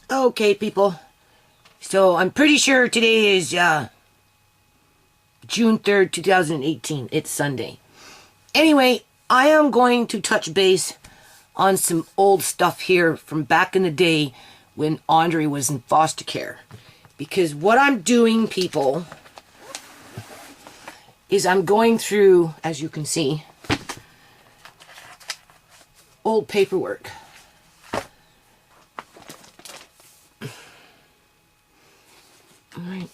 Okay, people. So I'm pretty sure today is June 3rd, 2018. It's Sunday. Anyway, I am going to touch base on some old stuff here from back in the day when Andre was in foster care. Because what I'm doing, people, is I'm going through, as you can see, old paperwork. Alright.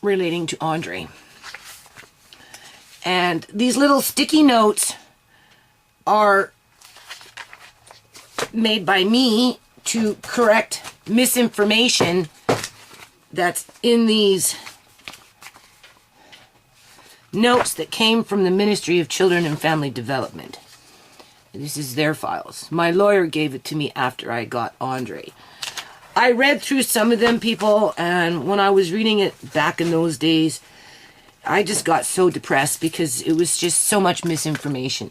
Relating to Andre. And these little sticky notes are made by me to correct misinformation that's in these notes that came from the Ministry of Children and Family Development. This is their files. My lawyer gave it to me after I got Andre. I read through some of them, people, and when I was reading it back in those days, I just got so depressed because it was just so much misinformation.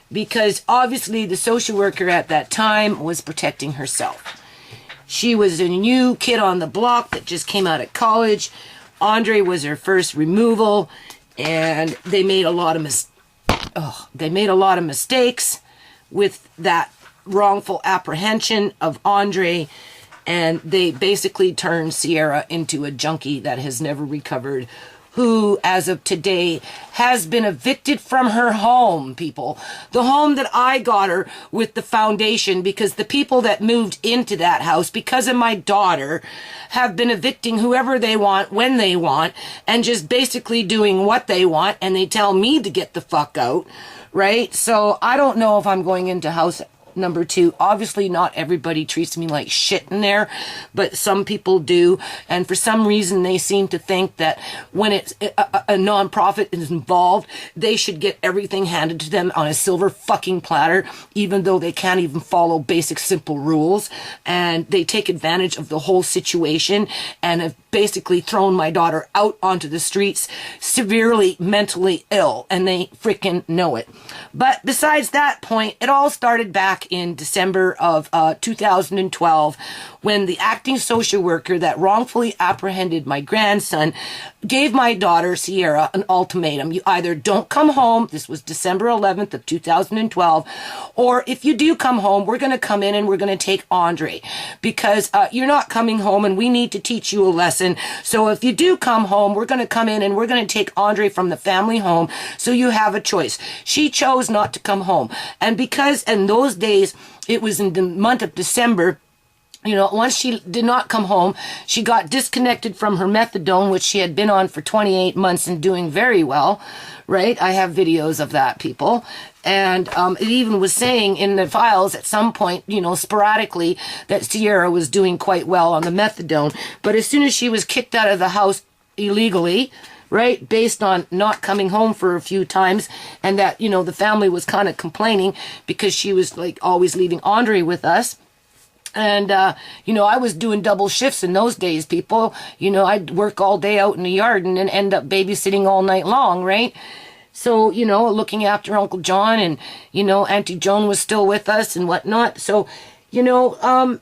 Because obviously the social worker at that time was protecting herself. She was a new kid on the block that just came out of college. Andre was her first removal, and they made a lot of mistakes with that wrongful apprehension of Andre. And they basically turned Sierra into a junkie that has never recovered, who, as of today, has been evicted from her home, people. The home that I got her with the foundation, because the people that moved into that house, because of my daughter, have been evicting whoever they want, when they want, and just basically doing what they want, and they tell me to get the fuck out, right? So I don't know if I'm going into house number 2. Obviously not everybody treats me like shit in there, but some people do, and for some reason they seem to think that when it's a non-profit is involved, they should get everything handed to them on a silver fucking platter, even though they can't even follow basic simple rules, and they take advantage of the whole situation and have basically thrown my daughter out onto the streets, severely mentally ill, and they freaking know it. But besides that point, it all started back in December of 2012 when the acting social worker that wrongfully apprehended my grandson gave my daughter Sierra an ultimatum. You either don't come home, this was December 11th of 2012, or if you do come home, we're going to come in and we're going to take Andre, because you're not coming home and we need to teach you a lesson. So if you do come home, we're going to come in and we're going to take Andre from the family home, so you have a choice. She chose not to come home, and because in those days it was in the month of December, you know, once she did not come home, she got disconnected from her methadone, which she had been on for 28 months and doing very well, right? I have videos of that, people. And it even was saying in the files at some point, you know, sporadically, that Sierra was doing quite well on the methadone. But as soon as she was kicked out of the house illegally, right, based on not coming home for a few times, and that, you know, the family was kind of complaining because she was like always leaving Andre with us. And, you know, I was doing double shifts in those days, people. You know, I'd work all day out in the yard and then end up babysitting all night long, right? So, you know, looking after Uncle John, and, you know, Auntie Joan was still with us and whatnot. So, you know,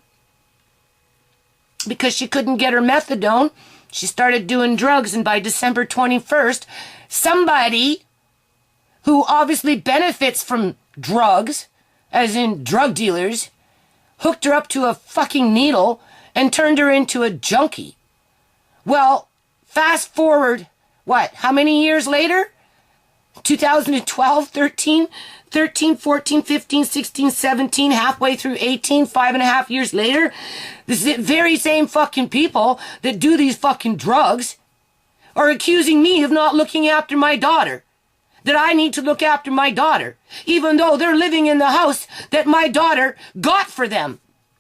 because she couldn't get her methadone, she started doing drugs. And by December 21st, somebody who obviously benefits from drugs, as in drug dealers, hooked her up to a fucking needle and turned her into a junkie. Well, fast forward, what, how many years later? 2012, 13, 14, 15, 16, 17, halfway through 18, 5.5 years later, the very same fucking people that do these fucking drugs are accusing me of not looking after my daughter. That I need to look after my daughter, even though they're living in the house that my daughter got for them.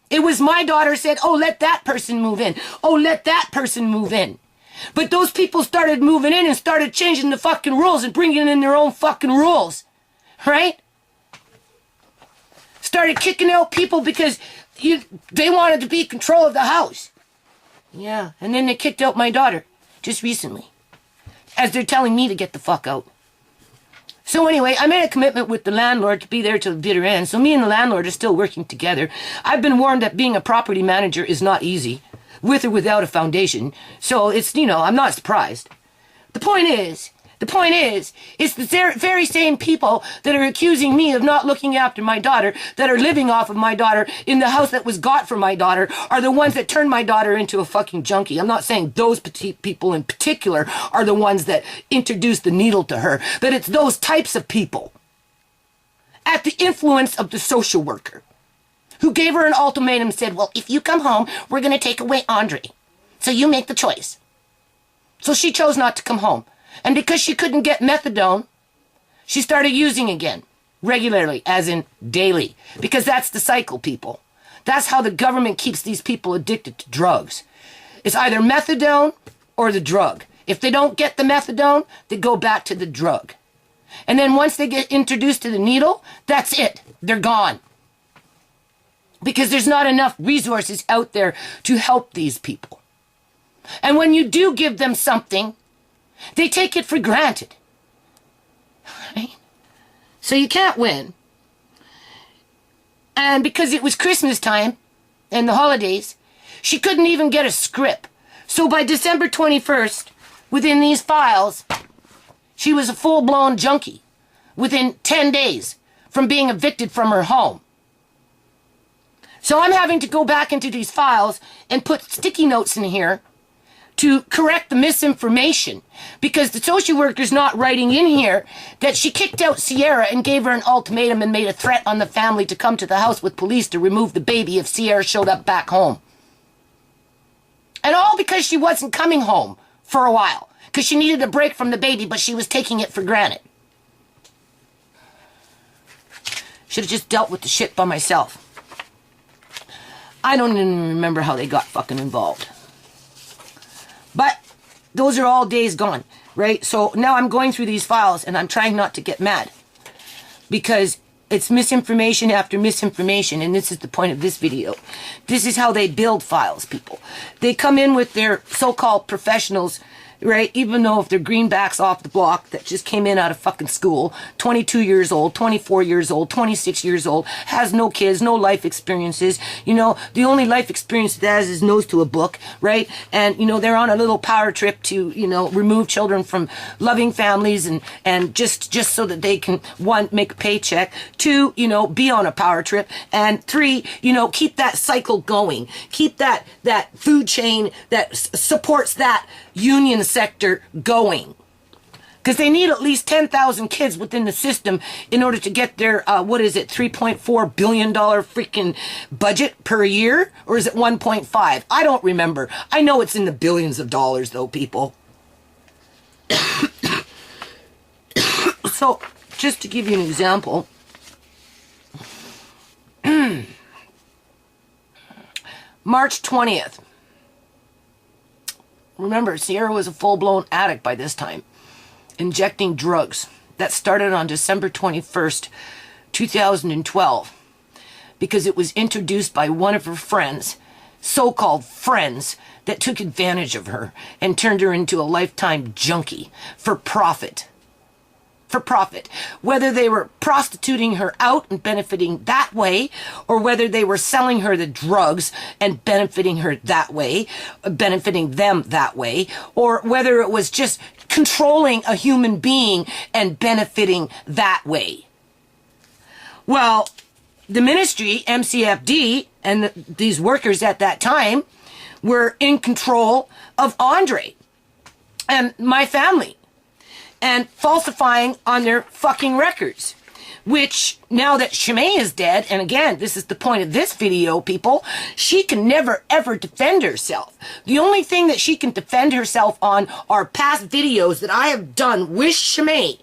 It was my daughter said, oh, let that person move in. Oh, let that person move in. But those people started moving in and started changing the fucking rules and bringing in their own fucking rules, right? Started kicking out people because they wanted to be in control of the house. Yeah, and then they kicked out my daughter just recently, as they're telling me to get the fuck out. So anyway, I made a commitment with the landlord to be there till the bitter end. So me and the landlord are still working together. I've been warned that being a property manager is not easy, with or without a foundation. So it's, I'm not surprised. The point is, it's the very same people that are accusing me of not looking after my daughter, that are living off of my daughter in the house that was got for my daughter, are the ones that turned my daughter into a fucking junkie. I'm not saying those petite people in particular are the ones that introduced the needle to her, but it's those types of people at the influence of the social worker who gave her an ultimatum and said, well, if you come home, we're going to take away Andre. So you make the choice. So she chose not to come home. And because she couldn't get methadone, she started using again, regularly, as in daily. Because that's the cycle, people. That's how the government keeps these people addicted to drugs. It's either methadone or the drug. If they don't get the methadone, they go back to the drug. And then once they get introduced to the needle, that's it. They're gone. Because there's not enough resources out there to help these people. And when you do give them something, they take it for granted. Right? So you can't win. And because it was Christmas time and the holidays, she couldn't even get a script. So by December 21st, within these files, she was a full-blown junkie within 10 days from being evicted from her home. So I'm having to go back into these files and put sticky notes in here to correct the misinformation, because the social worker's not writing in here that she kicked out Sierra and gave her an ultimatum and made a threat on the family to come to the house with police to remove the baby if Sierra showed up back home. And all because she wasn't coming home for a while, because she needed a break from the baby, but she was taking it for granted. Should have just dealt with the shit by myself. I don't even remember how they got fucking involved. But those are all days gone, right? So now I'm going through these files and I'm trying not to get mad, because it's misinformation after misinformation, and this is the point of this video. This is how they build files, people. They come in with their so-called professionals, right? Even though if they're greenbacks off the block that just came in out of fucking school, 22 years old, 24 years old, 26 years old, has no kids, no life experiences. The only life experience it has is nose to a book, right? And, they're on a little power trip to, remove children from loving families and just so that they can, one, make a paycheck, two, be on a power trip, and three, keep that cycle going. Keep that food chain that supports that union sector going, because they need at least 10,000 kids within the system in order to get their $3.4 billion freaking budget per year, or is it 1.5? I don't remember. I know it's in the billions of dollars though, people. So just to give you an example, March 20th. Remember, Sierra was a full-blown addict by this time, injecting drugs. That started on December 21st, 2012, because it was introduced by one of her friends, so-called friends, that took advantage of her and turned her into a lifetime junkie for profit. For profit. Whether they were prostituting her out and benefiting that way, or whether they were selling her the drugs and benefiting her that way, benefiting them that way, or whether it was just controlling a human being and benefiting that way. Well, the ministry, MCFD, and these workers at that time were in control of Andre and my family, and falsifying on their fucking records. Which, now that Shimei is dead, and again, this is the point of this video, people, she can never ever defend herself. The only thing that she can defend herself on are past videos that I have done with Shimei,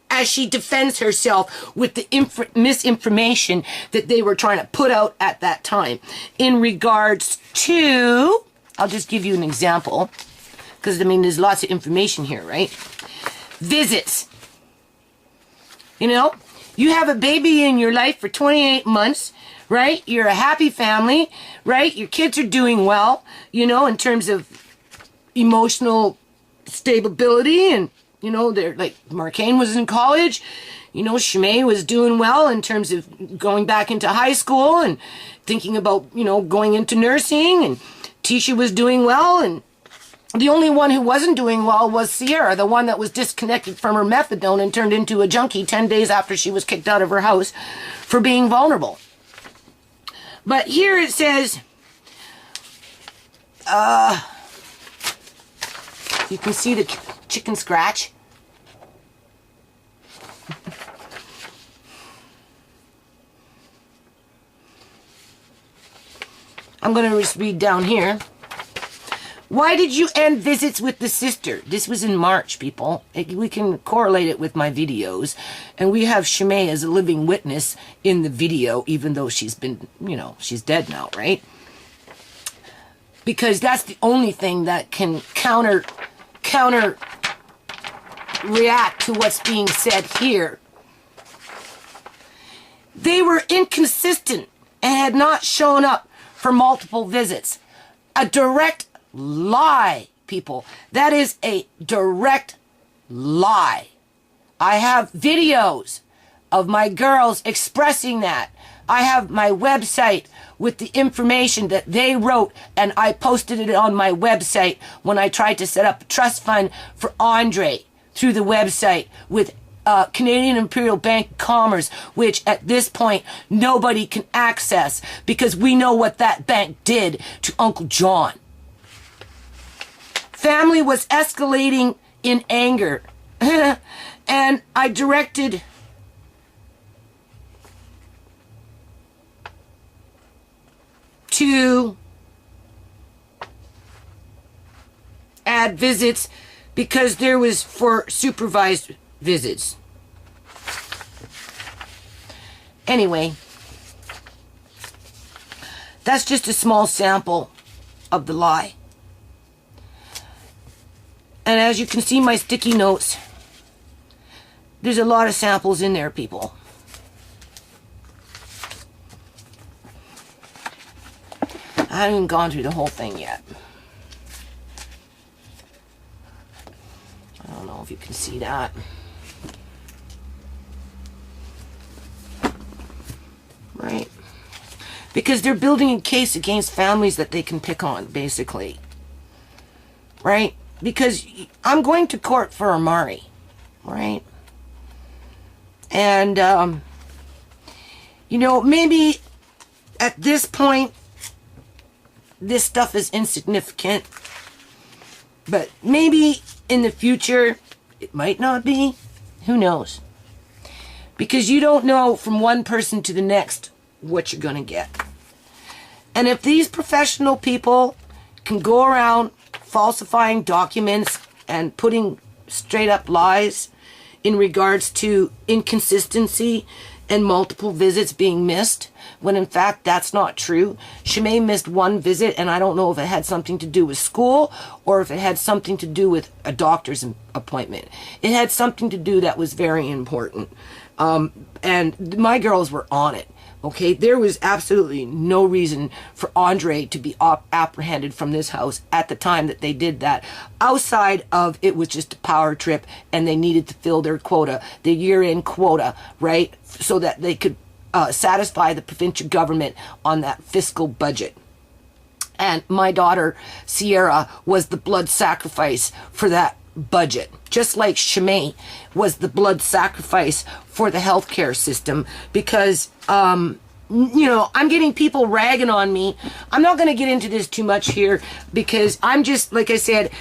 as she defends herself with the misinformation that they were trying to put out at that time. In regards to, I'll just give you an example, because there's lots of information here, right? Visits. You have a baby in your life for 28 months, right? You're a happy family, right? Your kids are doing well, in terms of emotional stability and You know, they're like, Marcaine was in college. You know, Shimei was doing well in terms of going back into high school and thinking about, you know, going into nursing. And Tisha was doing well. And the only one who wasn't doing well was Sierra, the one that was disconnected from her methadone and turned into a junkie 10 days after she was kicked out of her house for being vulnerable. But here it says, you can see the chicken scratch. I'm going to just read down here. Why did you end visits with the sister? This was in March, people. We can correlate it with my videos. And we have Shimei as a living witness in the video, even though she's been, you know, she's dead now, right? Because that's the only thing that can counter react to what's being said here. They were inconsistent and had not shown up for multiple visits. A direct lie, people. That is a direct lie. I have videos of my girls expressing that. I have my website with the information that they wrote, and I posted it on my website when I tried to set up a trust fund for Andre through the website with Canadian Imperial Bank of Commerce, which at this point nobody can access because we know what that bank did to Uncle John. Family was escalating in anger and I directed to add visits because there was for supervised visits. Anyway, that's just a small sample of the lie. And as you can see my sticky notes, there's a lot of samples in there, people. I haven't even gone through the whole thing yet. I don't know if you can see that. Right? Because they're building a case against families that they can pick on, basically. Right? Because I'm going to court for Amari. Right? And, you know, maybe at this point, this stuff is insignificant. But maybe in the future, it might not be. Who knows? Because you don't know from one person to the next what you're going to get. And if these professional people can go around falsifying documents and putting straight up lies in regards to inconsistency and multiple visits being missed, when in fact that's not true. Shimei missed one visit, and I don't know if it had something to do with school or if it had something to do with a doctor's appointment. It had something to do that was very important. And my girls were on it. Okay, there was absolutely no reason for Andre to be apprehended from this house at the time that they did that, outside of it was just a power trip and they needed to fill their quota, the year-end quota, right, so that they could satisfy the provincial government on that fiscal budget. And my daughter, Sierra, was the blood sacrifice for that budget, just like Shimei was the blood sacrifice for the healthcare system, because you know, I'm getting people ragging on me. I'm not going to get into this too much here because I'm just, like I said,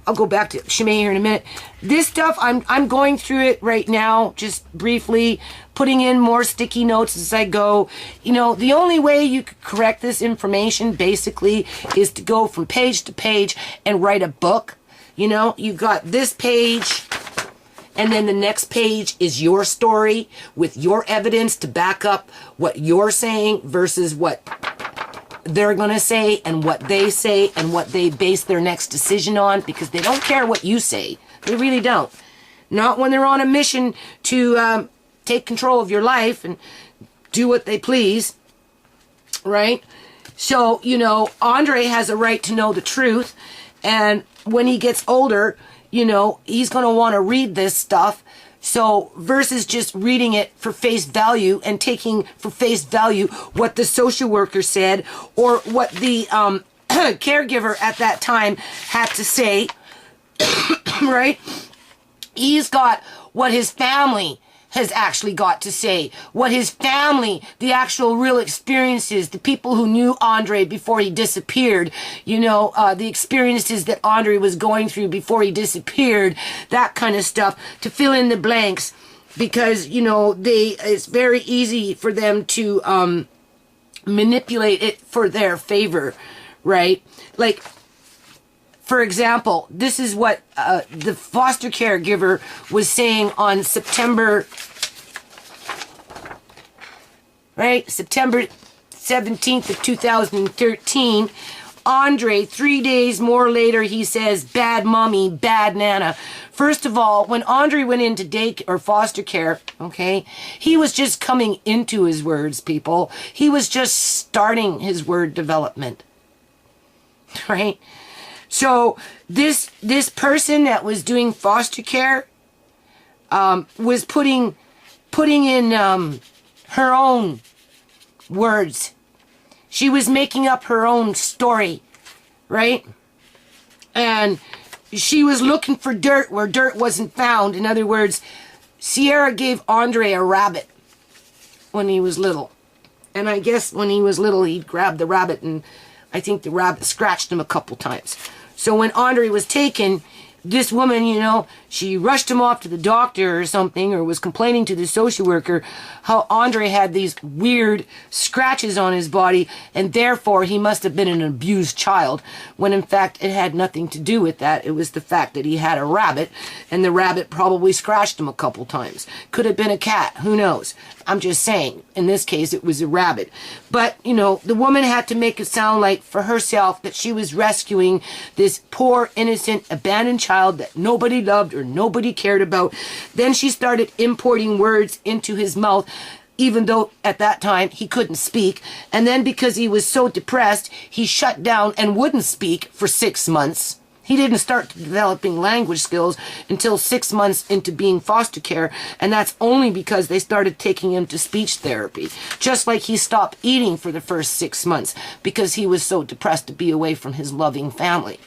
I'll go back to Shimei here in a minute. This stuff, I'm going through it right now, just briefly, putting in more sticky notes as I go. You know, the only way you could correct this information, basically, is to go from page to page and write a book. You know, you've got this page, and then the next page is your story with your evidence to back up what you're saying versus what they're going to say and what they say and what they base their next decision on, because they don't care what you say. They really don't. Not when they're on a mission to take control of your life and do what they please, right? So, you know, Andre has a right to know the truth, and when he gets older, you know, he's going to want to read this stuff. So versus just reading it for face value and taking for face value what the social worker said or what the caregiver at that time had to say, right? He's got what his family has actually got to say, what his family, the actual real experiences, the people who knew Andre before he disappeared, you know, the experiences that Andre was going through before he disappeared, that kind of stuff, to fill in the blanks, because, you know, it's very easy for them to manipulate it for their favor, right? Like, for example, this is what the foster caregiver was saying on September 17th of 2013. Andre, 3 days more later, he says, bad mommy, bad nana. First of all, when Andre went into daycare or foster care, okay, he was just coming into his words, people. He was just starting his word development, right? So this person that was doing foster care was putting in her own words. She was making up her own story, right? And she was looking for dirt where dirt wasn't found. In other words, Sierra gave Andre a rabbit when he was little. And I guess when he was little, he grabbed the rabbit, and I think the rabbit scratched him a couple times. So when Andre was taken, this woman, you know, she rushed him off to the doctor or something, or was complaining to the social worker how Andre had these weird scratches on his body, and therefore he must have been an abused child, when in fact it had nothing to do with that. It was the fact that he had a rabbit, and the rabbit probably scratched him a couple times. Could have been a cat, who knows? I'm just saying, in this case it was a rabbit. But, you know, the woman had to make it sound like for herself that she was rescuing this poor, innocent, abandoned child that nobody loved or nobody cared about. Then she started importing words into his mouth, even though at that time he couldn't speak. And then because he was so depressed, he shut down and wouldn't speak for 6 months. He didn't start developing language skills until 6 months into being foster care, and that's only because they started taking him to speech therapy. Just like he stopped eating for the first 6 months because he was so depressed to be away from his loving family.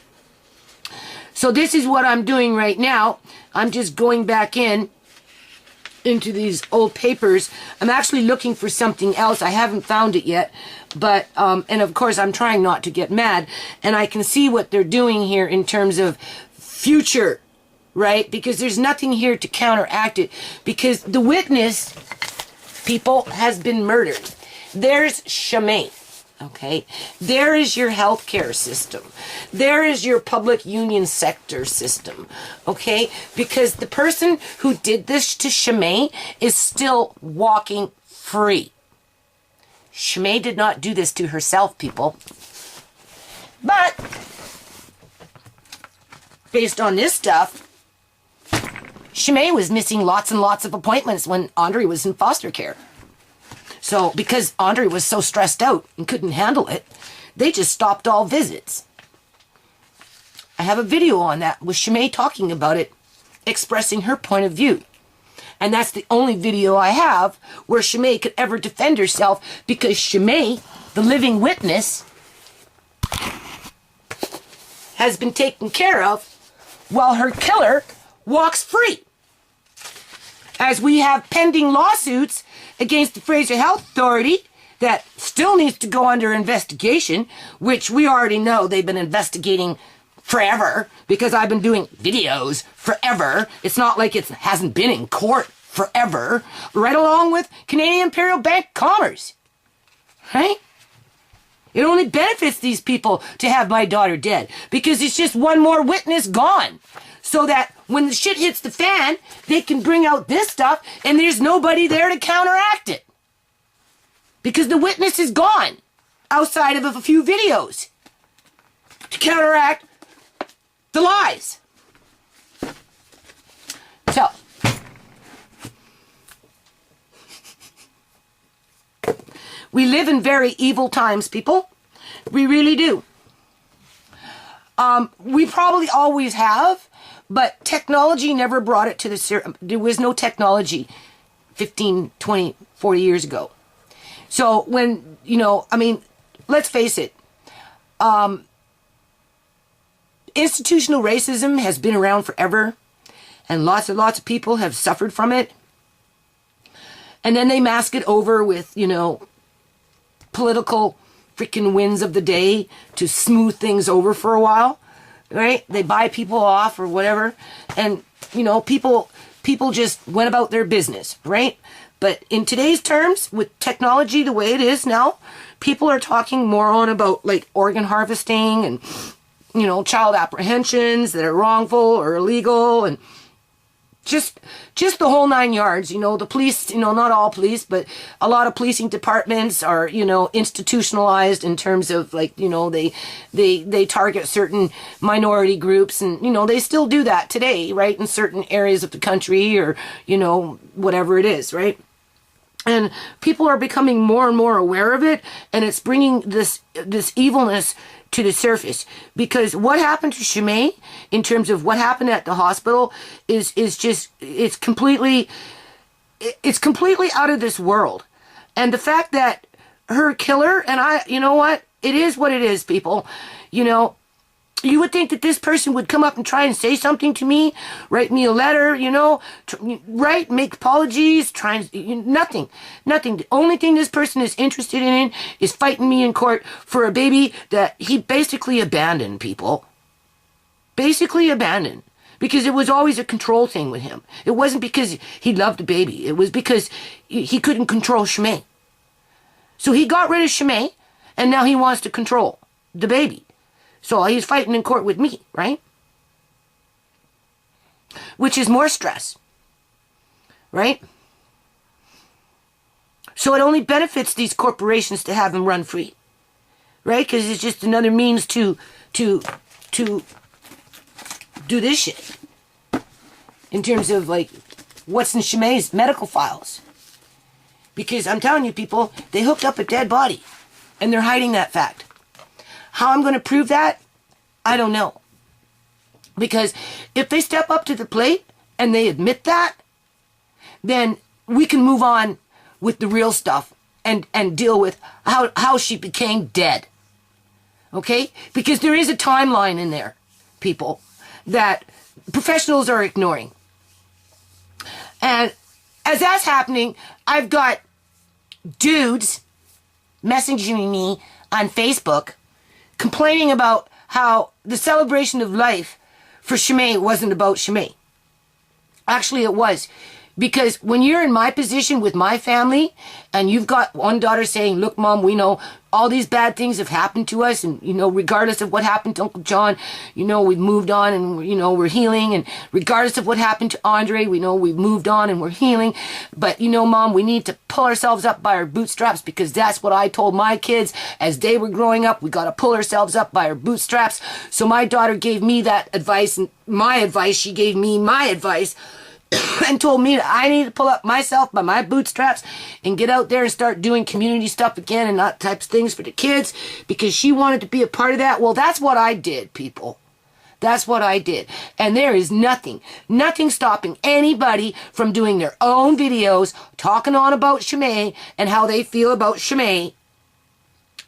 So this is what I'm doing right now. I'm just going back into these old papers. I'm actually looking for something else. I haven't found it yet, but and of course I'm trying not to get mad, and I can see what they're doing here in terms of future, right? Because there's nothing here to counteract it, because the witness, people, has been murdered. There's Shemaine. Okay, there is your healthcare system. There is your public union sector system. Okay, because the person who did this to Shemaine is still walking free. Shemaine did not do this to herself, people. But based on this stuff, Shemaine was missing lots and lots of appointments when Andre was in foster care. So, because Andre was so stressed out and couldn't handle it, they just stopped all visits. I have a video on that with Shemaine talking about it, expressing her point of view. And that's the only video I have where Shemaine could ever defend herself, because Shemaine, the living witness, has been taken care of while her killer walks free. As we have pending lawsuits against the Fraser Health Authority that still needs to go under investigation, which we already know they've been investigating forever, because I've been doing videos forever. It's not like it hasn't been in court forever, right along with Canadian Imperial Bank Commerce, right? It only benefits these people to have my daughter dead, because it's just one more witness gone. So that when the shit hits the fan, they can bring out this stuff and there's nobody there to counteract it. Because the witness is gone, outside of a few videos, to counteract the lies. So, we live in very evil times, people. We really do. We probably always have. But technology never brought it to there was no technology 15, 20, 40 years ago. So when, I mean, let's face it, institutional racism has been around forever, and lots of people have suffered from it. And then they mask it over with, political freaking wins of the day to smooth things over for a while, right? They buy people off or whatever. And, people just went about their business, right? But in today's terms, with technology the way it is now, people are talking more on about like organ harvesting and, child apprehensions that are wrongful or illegal, and just the whole 9 yards. The police, not all police, but a lot of policing departments are, institutionalized in terms of like, they target certain minority groups, and, they still do that today, right? In certain areas of the country, or, whatever it is, right? And people are becoming more and more aware of it, and it's bringing this evilness to the surface. Because what happened to Shimei, in terms of what happened at the hospital, is just, it's completely out of this world. And the fact that her killer, and it is what it is, people. You would think that this person would come up and try and say something to me, write me a letter, make apologies, nothing. The only thing this person is interested in is fighting me in court for a baby that he basically abandoned, people. Basically abandoned. Because it was always a control thing with him. It wasn't because he loved the baby. It was because he couldn't control Shimei. So he got rid of Shimei, and now he wants to control the baby. So he's fighting in court with me, right? Which is more stress, right? So it only benefits these corporations to have him run free, right? Because it's just another means to do this shit. In terms of like what's in Shimei's medical files. Because I'm telling you, people, they hooked up a dead body, and they're hiding that fact. How I'm going to prove that, I don't know. Because if they step up to the plate and they admit that, then we can move on with the real stuff and deal with how she became dead. Okay? Because there is a timeline in there, people, that professionals are ignoring. And as that's happening, I've got dudes messaging me on Facebook complaining about how the celebration of life for Shimei wasn't about Shimei. Actually, it was. Because when you're in my position with my family, and you've got one daughter saying, look, Mom, we know all these bad things have happened to us, and, regardless of what happened to Uncle John, we've moved on, and, we're healing, and regardless of what happened to Andre, we know we've moved on and we're healing, but, Mom, we need to pull ourselves up by our bootstraps, because that's what I told my kids as they were growing up. We got to pull ourselves up by our bootstraps. So my daughter gave me that advice, and she gave me my advice, and told me that I need to pull up myself by my bootstraps and get out there and start doing community stuff again and that types of things for the kids, because she wanted to be a part of that. Well, that's what I did, people. That's what I did. And there is nothing stopping anybody from doing their own videos, talking on about Shimei and how they feel about Shimei.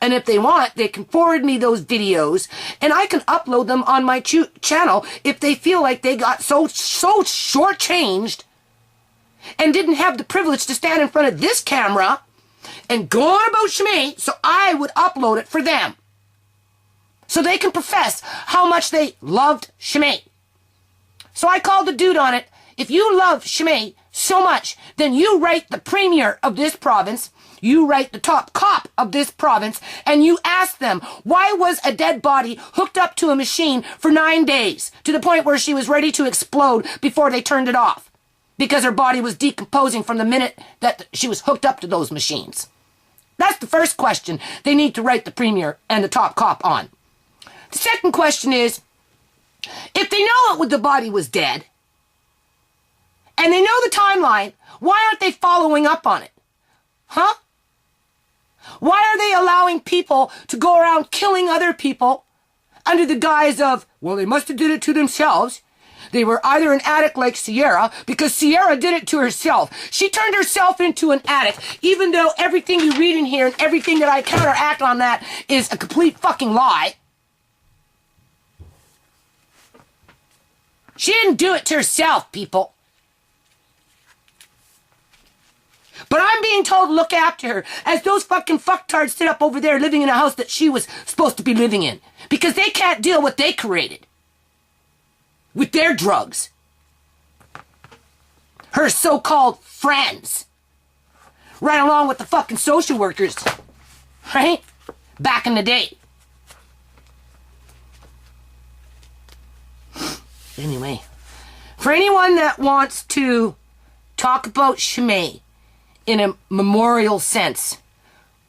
And if they want, they can forward me those videos, and I can upload them on my channel if they feel like they got so shortchanged and didn't have the privilege to stand in front of this camera and go on about Shimei, so I would upload it for them. So they can profess how much they loved Shimei. So I called the dude on it. If you love Shimei so much, then you write the premier of this province, you write the top cop of this province, and you ask them, why was a dead body hooked up to a machine for 9 days, to the point where she was ready to explode before they turned it off? Because her body was decomposing from the minute that she was hooked up to those machines. That's the first question they need to write the premier and the top cop on. The second question is, if they know the body was dead, and they know the timeline, why aren't they following up on it? Huh? Why are they allowing people to go around killing other people under the guise of, well, they must have did it to themselves? They were either an addict like Sierra, because Sierra did it to herself. She turned herself into an addict, even though everything you read in here and everything that I counteract on that is a complete fucking lie. She didn't do it to herself, people. But I'm being told to look after her as those fucking fucktards sit up over there living in a house that she was supposed to be living in. Because they can't deal what they created. With their drugs. Her so-called friends. Right along with the fucking social workers. Right? Back in the day. Anyway. For anyone that wants to talk about Shimei in a memorial sense,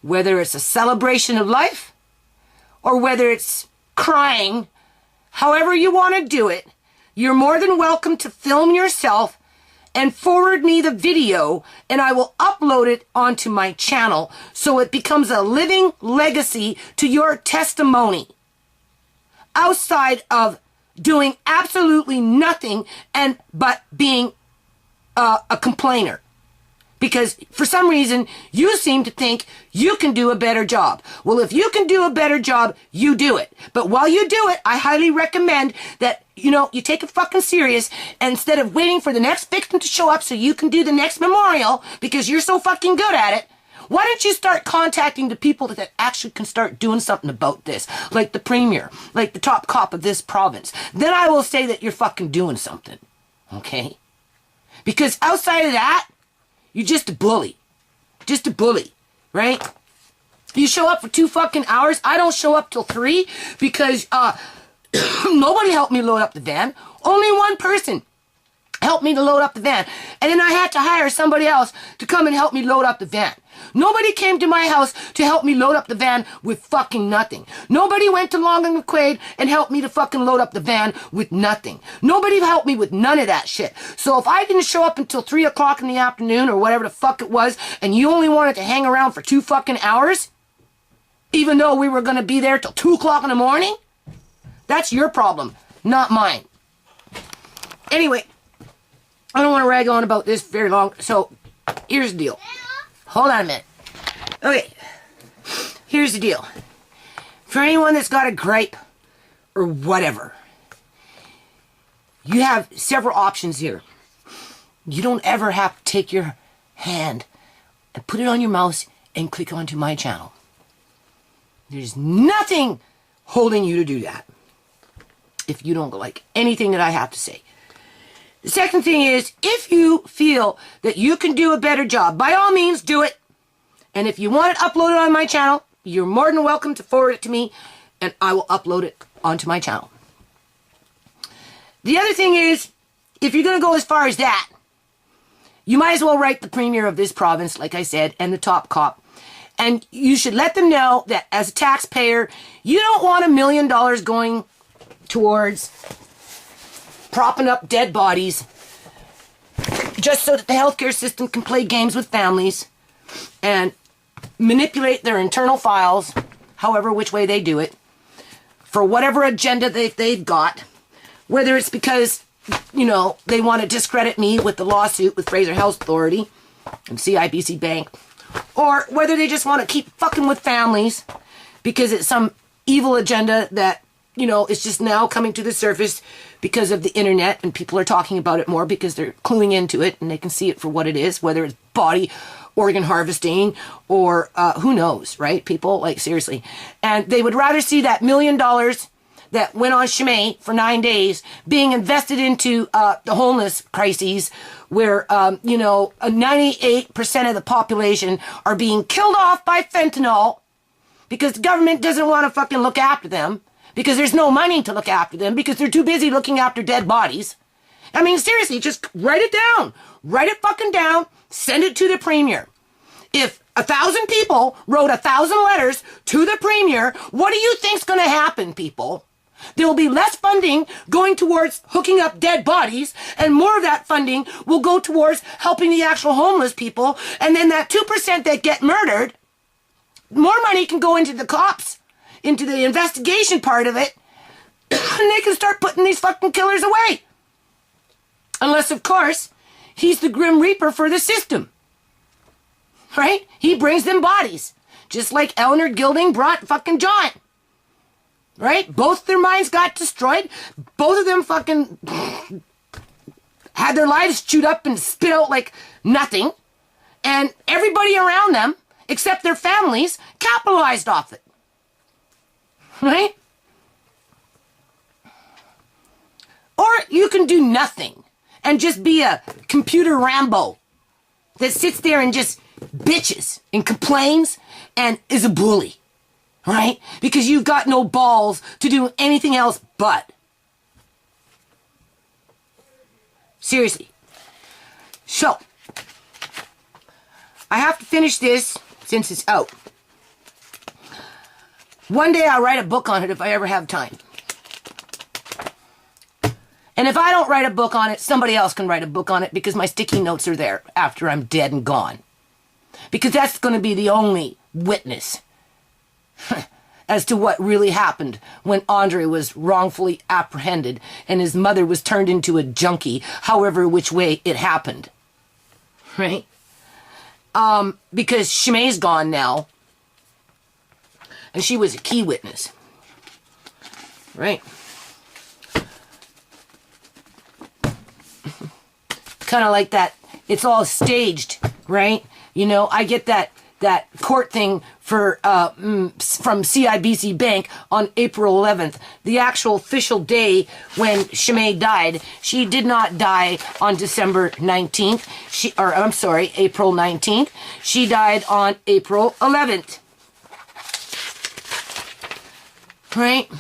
whether it's a celebration of life or whether it's crying, however you want to do it, you're more than welcome to film yourself and forward me the video, and I will upload it onto my channel so it becomes a living legacy to your testimony. Outside of doing absolutely nothing but being a complainer. Because for some reason, you seem to think you can do a better job. Well, if you can do a better job, you do it. But while you do it, I highly recommend that, you take it fucking serious. And instead of waiting for the next victim to show up so you can do the next memorial, because you're so fucking good at it, why don't you start contacting the people that actually can start doing something about this? Like the premier, like the top cop of this province. Then I will say that you're fucking doing something. Okay? Because outside of that, you're just a bully. Just a bully, right? You show up for 2 fucking hours. I don't show up till 3 because nobody helped me load up the van. Only one person helped me to load up the van. And then I had to hire somebody else to come and help me load up the van. Nobody came to my house to help me load up the van with fucking nothing. Nobody went to Long and McQuaid and helped me to fucking load up the van with nothing. Nobody helped me with none of that shit. So if I didn't show up until 3 o'clock in the afternoon or whatever the fuck it was, and you only wanted to hang around for 2 fucking hours, even though we were going to be there till 2 o'clock in the morning, that's your problem, not mine. Anyway, I don't want to rag on about this very long, so here's the deal. Hold on a minute. Okay, here's the deal. For anyone that's got a gripe or whatever, you have several options here. You don't ever have to take your hand and put it on your mouse and click onto my channel. There's nothing holding you to do that if you don't like anything that I have to say. The second thing is, if you feel that you can do a better job, by all means, do it. And if you want it uploaded on my channel, you're more than welcome to forward it to me, and I will upload it onto my channel. The other thing is, if you're going to go as far as that, you might as well write the premier of this province, like I said, and the top cop. And you should let them know that as a taxpayer, you don't want $1 million going towards propping up dead bodies just so that the healthcare system can play games with families and manipulate their internal files, however which way they do it, for whatever agenda they've got, whether it's because, they want to discredit me with the lawsuit with Fraser Health Authority and CIBC Bank, or whether they just want to keep fucking with families because it's some evil agenda that it's just now coming to the surface because of the internet, and people are talking about it more because they're cluing into it and they can see it for what it is, whether it's body organ harvesting or who knows, right? People, like, seriously. And they would rather see that $1 million that went on Shimei for 9 days being invested into the homeless crises where, 98% of the population are being killed off by fentanyl because the government doesn't want to fucking look after them. Because there's no money to look after them because they're too busy looking after dead bodies. I mean, seriously, just write it down. Write it fucking down. Send it to the premier. If 1,000 people wrote 1,000 letters to the premier, what do you think's going to happen, people? There will be less funding going towards hooking up dead bodies, and more of that funding will go towards helping the actual homeless people. And then that 2% that get murdered, more money can go into the cops, into the investigation part of it, and they can start putting these fucking killers away. Unless, of course, he's the Grim Reaper for the system. Right? He brings them bodies. Just like Eleanor Gilding brought fucking John. Right? Both their minds got destroyed. Both of them fucking had their lives chewed up and spit out like nothing. And everybody around them, except their families, capitalized off it. Right? Or you can do nothing and just be a computer Rambo that sits there and just bitches and complains and is a bully. Right? Because you've got no balls to do anything else but. Seriously. So, I have to finish this since it's out. One day I'll write a book on it if I ever have time. And if I don't write a book on it, somebody else can write a book on it because my sticky notes are there after I'm dead and gone. Because that's going to be the only witness as to what really happened when Andre was wrongfully apprehended and his mother was turned into a junkie, however which way it happened. Right? Because Shimei's gone now. And she was a key witness. Right? Kind of like that, it's all staged, right? You know, I get that court thing for from CIBC Bank on April 11th, the actual official day when Shimei died. She did not die on December 19th. April 19th. She died on April 11th. Right?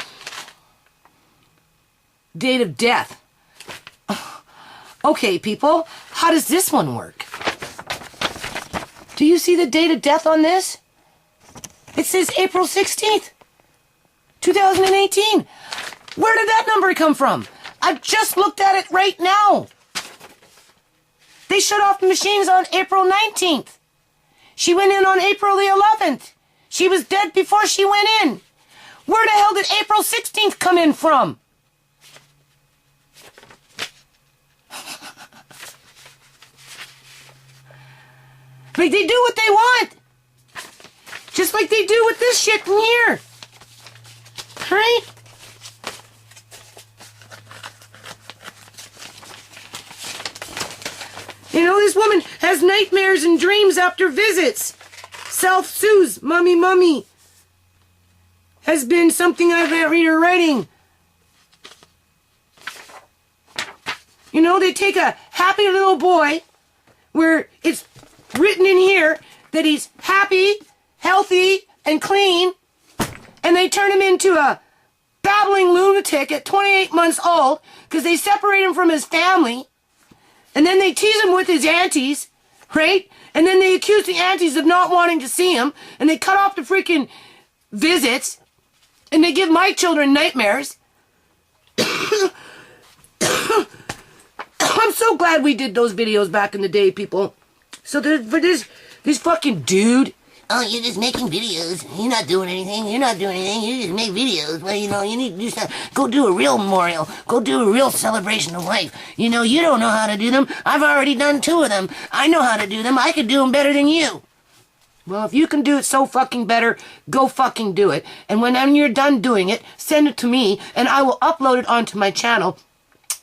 Date of death. Okay, people, how does this one work? Do you see the date of death on this? It says April 16th, 2018. Where did that number come from? I've just looked at it right now. They shut off the machines on April 19th. She went in on April the 11th. She was dead before she went in. Where the hell did April 16th come in from? Like, they do what they want. Just like they do with this shit in here. Right? You know, this woman has nightmares and dreams after visits. Self-soothes, mummy. Has been something I've read her writing. You know, they take a happy little boy where it's written in here that he's happy, healthy, and clean, and they turn him into a babbling lunatic at 28 months old because they separate him from his family, and then they tease him with his aunties, right? And then they accuse the aunties of not wanting to see him, and they cut off the freaking visits, and they give my children nightmares. I'm so glad we did those videos back in the day, people. So for this fucking dude, oh, you're just making videos. You're not doing anything. You just make videos. Well, you know, you need to do something. Go do a real memorial. Go do a real celebration of life. You know, you don't know how to do them. I've already done 2 of them. I know how to do them. I could do them better than you. well, if you can do it so fucking better, go fucking do it. And when you're done doing it, send it to me, and I will upload it onto my channel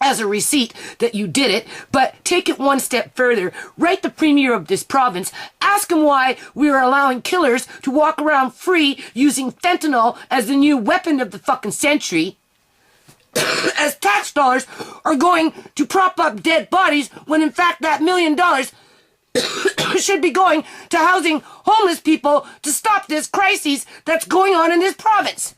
as a receipt that you did it. But take it one step further. Write the premier of this province. Ask him why we are allowing killers to walk around free using fentanyl as the new weapon of the fucking century. As tax dollars are going to prop up dead bodies when in fact that $1 million should be going to housing homeless people to stop this crisis that's going on in this province.